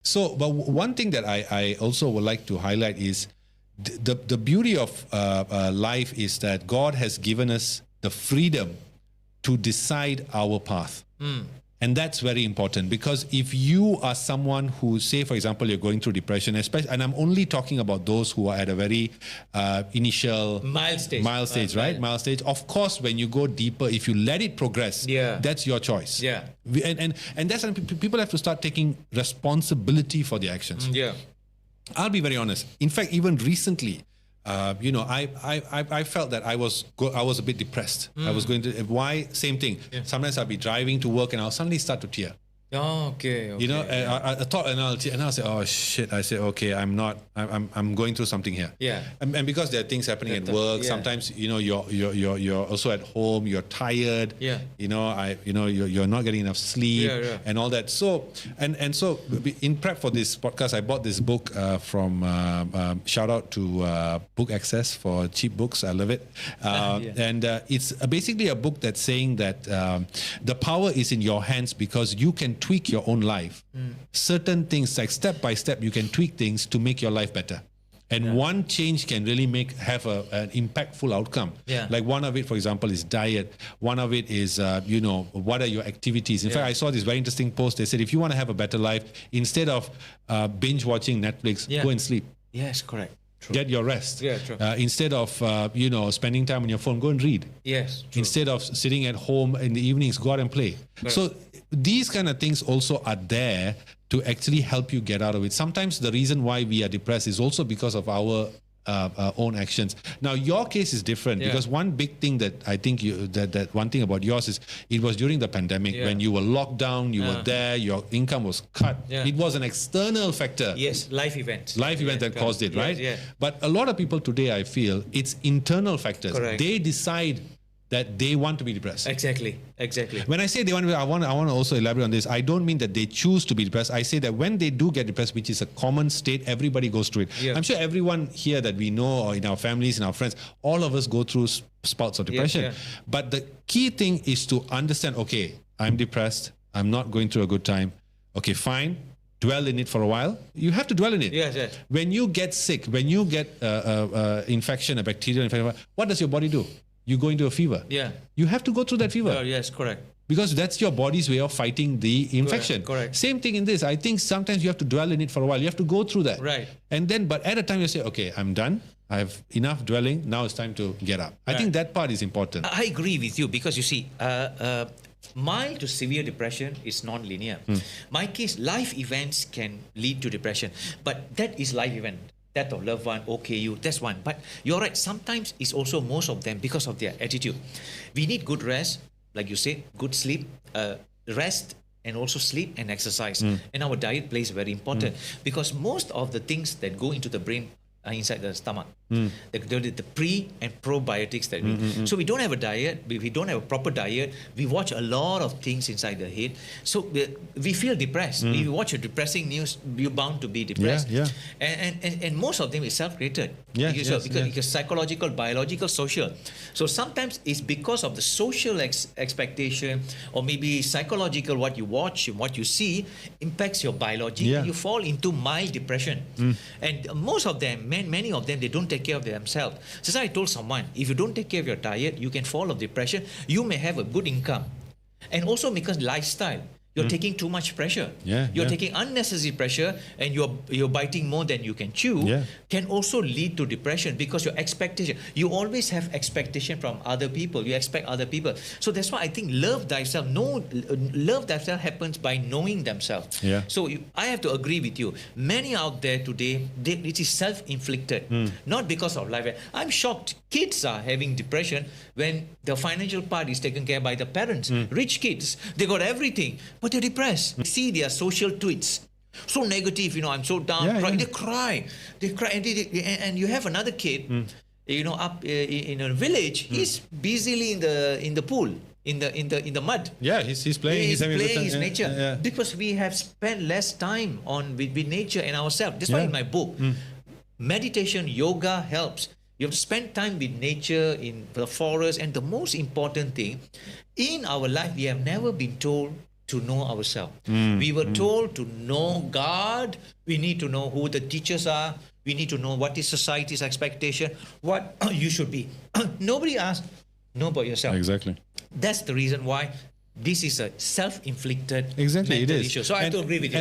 So, but one thing that I also would like to highlight is the beauty of life is that God has given us the freedom to decide our path. And that's very important, because if you are someone who, say, for example, you're going through depression, especially, and I'm only talking about those who are at a very initial Mild stage. Mild stage. Of course, when you go deeper, if you let it progress, that's your choice. And that's when people have to start taking responsibility for their actions. I'll be very honest. In fact, even recently, I felt that I was a bit depressed. I was going to, why? Same thing. Sometimes I'll be driving to work and I'll suddenly start to tear. Okay. You know, I thought, and I'll say, oh shit. I say, okay, I'm going through something here. And because there are things happening at work, sometimes you're also at home. You're tired. You're not getting enough sleep and all that. So so in prep for this podcast, I bought this book from shout out to Book Access for cheap books. I love it. And it's basically a book that's saying that the power is in your hands, because you can tweak your own life. Certain things, like step by step, you can tweak things to make your life better. And one change can really have an impactful outcome. Like one of it, for example, is diet. One of it is, what are your activities? In fact, I saw this very interesting post. They said, if you want to have a better life, instead of binge watching Netflix, go and sleep. Yes, correct. True. Get your rest. True. Instead of spending time on your phone, go and read. Yes. True. Instead of sitting at home in the evenings, go out and play. Correct. So these kind of things also are there to actually help you get out of it. Sometimes the reason why we are depressed is also because of our own actions. Now, your case is different, because one big thing that I think that one thing about yours is it was during the pandemic when you were locked down, you were there, your income was cut. It was an external factor. Yes, life events. Life event that caused it, right? But a lot of people today, I feel, it's internal factors. Correct. They decide that they want to be depressed. Exactly. When I say they want to be, I want to also elaborate on this. I don't mean that they choose to be depressed. I say that when they do get depressed, which is a common state, everybody goes through it. I'm sure everyone here that we know, or in our families, in our friends, all of us go through spouts of depression. But the key thing is to understand, okay, I'm depressed. I'm not going through a good time. Okay, fine. Dwell in it for a while. You have to dwell in it. Yes. When you get sick, when you get infection, a bacterial infection, what does your body do? You go into a fever. You have to go through that fever. Yes, correct. Because that's your body's way of fighting the infection. Correct. Same thing in this. I think sometimes you have to dwell in it for a while. You have to go through that. Right. And then, but at a time you say, okay, I'm done. I have enough dwelling. Now it's time to get up. I think that part is important. I agree with you, because you see, mild to severe depression is non-linear. My case, life events can lead to depression, but that is life event. Death of loved one, OKU, that's one. But you're right, sometimes it's also most of them because of their attitude. We need good rest, like you said, good sleep, rest, and also sleep and exercise. And our diet plays very important, because most of the things that go into the brain are inside the stomach. The pre and probiotics that we. So we don't have a diet. We don't have a proper diet. We watch a lot of things inside the head. So we feel depressed. If you watch a depressing news, you're bound to be depressed. And most of them is self-created. Because psychological, biological, social. So sometimes it's because of the social expectation, or maybe psychological, what you watch, what you see impacts your biology. You fall into mild depression. And most of them, many of them, they don't take care of themselves. So I told someone, if you don't take care of your diet, you can fall of depression. You may have a good income. And also because lifestyle, you're taking too much pressure. You're taking unnecessary pressure, and you're biting more than you can chew. Can also lead to depression, because your expectation, you always have expectation from other people. You expect other people. So that's why I think love thyself. Love thyself happens by knowing themselves. So I have to agree with you. Many out there today, it is self-inflicted, not because of life. I'm shocked. Kids are having depression when the financial part is taken care by the parents. Rich kids, they got everything, but they're depressed. See their social tweets, so negative, I'm so down. They cry, and you have another kid, up in a village. He's busily in the pool, in the mud. He's playing. He's playing his nature. Because we have spent less time with nature and ourselves. That's why in my book, meditation, yoga helps. You have to spend time with nature, in the forest, and the most important thing, in our life, we have never been told to know ourselves. We were told to know God. We need to know who the teachers are. We need to know what is society's expectation, what you should be. Nobody asked, know about yourself. Exactly. That's the reason why this is a self-inflicted Exactly, it mental is. issue. So I have to agree with you.